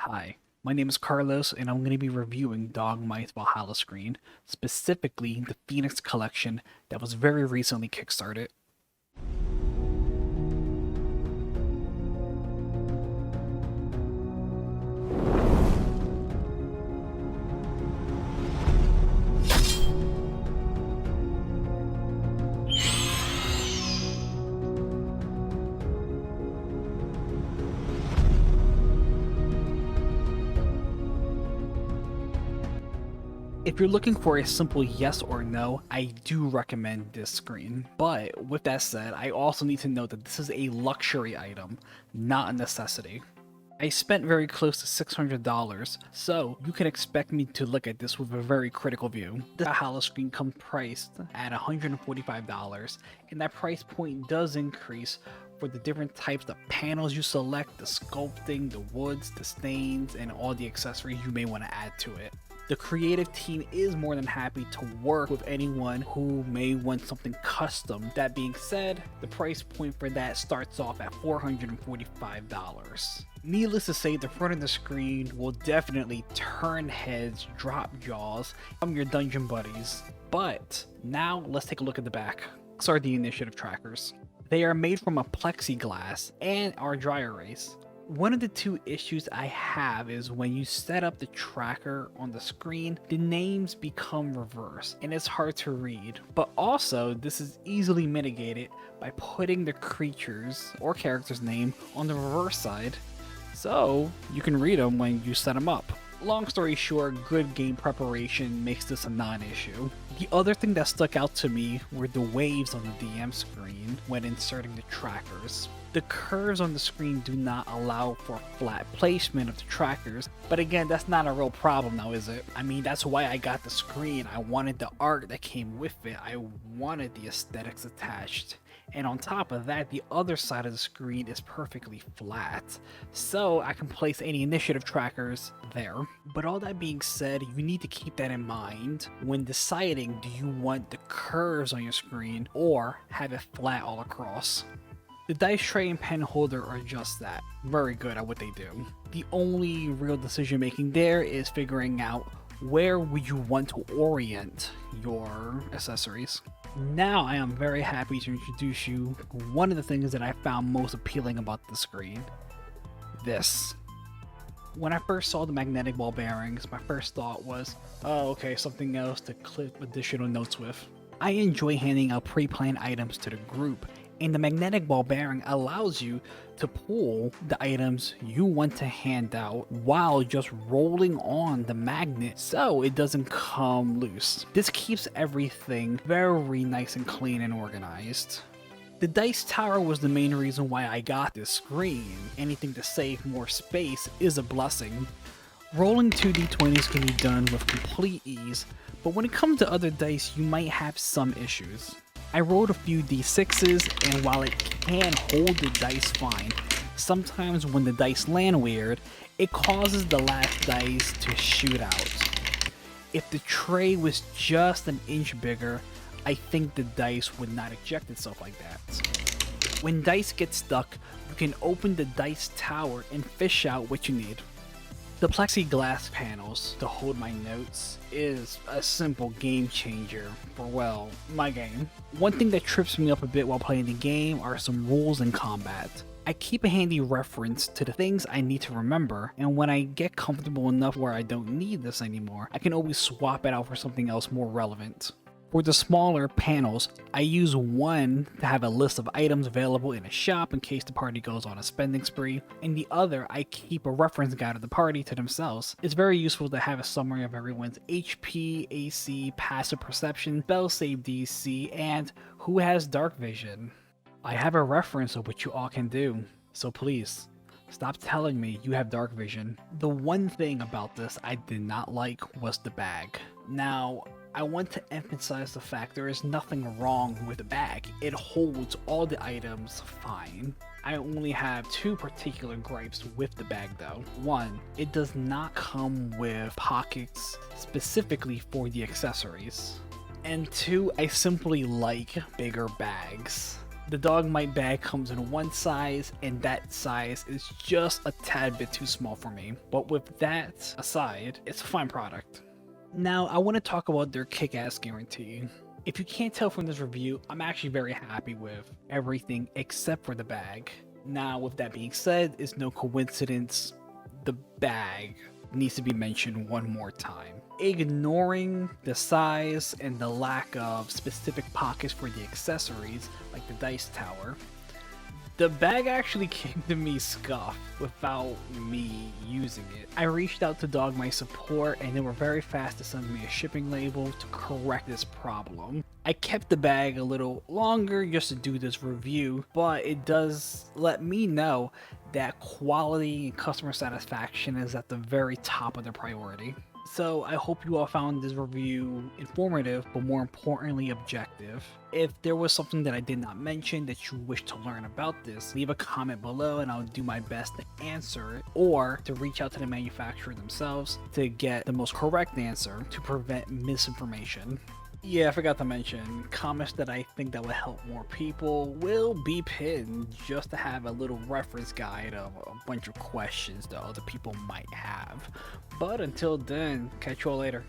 Hi, my name is Carlos, and I'm going to be reviewing Dogmite Valhalla Screen, specifically the Phoenix Collection that was very recently kickstarted. If you're looking for a simple yes or no, I do recommend this screen. But with that said, I also need to note that this is a luxury item, not a necessity. I spent very close to $600, so you can expect me to look at this with a very critical view. The Valhalla screen comes priced at $145, and that price point does increase for the different types of panels you select, the sculpting, the woods, the stains, and all the accessories you may want to add to it. The creative team is more than happy to work with anyone who may want something custom. That being said, the price point for that starts off at $445. Needless to say, the front of the screen will definitely turn heads, drop jaws. I'm your dungeon buddies. But now let's take a look at the back. These are the initiative trackers. They are made from a plexiglass and are dry erase. One of the two issues I have is when you set up the tracker on the screen, the names become reversed and it's hard to read. But also, this is easily mitigated by putting the creature's or character's name on the reverse side, so you can read them when you set them up. Long story short, good game preparation makes this a non-issue. The other thing that stuck out to me were the waves on the DM screen when inserting the trackers. The curves on the screen do not allow for flat placement of the trackers, but again, that's not a real problem now, is it? I mean, that's why I got the screen. I wanted the art that came with it. I wanted the aesthetics attached. And on top of that, the other side of the screen is perfectly flat, so I can place any initiative trackers there. But all that being said, you need to keep that in mind when deciding, do you want the curves on your screen or have it flat all across? The dice tray and pen holder are just that, very good at what they do. The only real decision making there is figuring out where would you want to orient your accessories. Now I am very happy to introduce you one of the things that I found most appealing about the screen. This. When I first saw the magnetic ball bearings, my first thought was, oh okay, something else to clip additional notes with. I enjoy handing out pre-planned items to the group, and the magnetic ball bearing allows you to pull the items you want to hand out while just rolling on the magnet so it doesn't come loose. This keeps everything very nice and clean and organized. The dice tower was the main reason why I got this screen. Anything to save more space is a blessing. Rolling 2d20s can be done with complete ease, but when it comes to other dice, you might have some issues. I rolled a few d6s, and while it can hold the dice fine, sometimes when the dice land weird, it causes the last dice to shoot out. If the tray was just an inch bigger, I think the dice would not eject itself like that. When dice get stuck, you can open the dice tower and fish out what you need. The plexiglass panels to hold my notes is a simple game changer for, well, my game. One thing that trips me up a bit while playing the game are some rules in combat. I keep a handy reference to the things I need to remember, and when I get comfortable enough where I don't need this anymore, I can always swap it out for something else more relevant. For the smaller panels, I use one to have a list of items available in a shop in case the party goes on a spending spree, and the other I keep a reference guide of the party to themselves. It's very useful to have a summary of everyone's HP, AC, passive perception, spell save DC, and who has dark vision. I have a reference of what you all can do, so please, stop telling me you have dark vision. The one thing about this I did not like was the bag. Now, I want to emphasize the fact there is nothing wrong with the bag. It holds all the items fine. I only have two particular gripes with the bag though. One, it does not come with pockets specifically for the accessories. And two, I simply like bigger bags. The Dogmite bag comes in one size, and that size is just a tad bit too small for me. But with that aside, it's a fine product. Now, I want to talk about their kick-ass guarantee. If you can't tell from this review, I'm actually very happy with everything except for the bag. Now, with that being said, it's no coincidence the bag needs to be mentioned one more time. Ignoring the size and the lack of specific pockets for the accessories, like the dice tower, the bag actually came to me scuffed without me using it. I reached out to Dogmite support and they were very fast to send me a shipping label to correct this problem. I kept the bag a little longer just to do this review, but it does let me know that quality and customer satisfaction is at the very top of the priority. So I hope you all found this review informative, but more importantly objective. If there was something that I did not mention that you wish to learn about this, leave a comment below and I'll do my best to answer it, or to reach out to the manufacturer themselves to get the most correct answer to prevent misinformation. Yeah, I forgot to mention, comments that I think that will help more people will be pinned just to have a little reference guide of a bunch of questions that other people might have. But until then, catch you all later.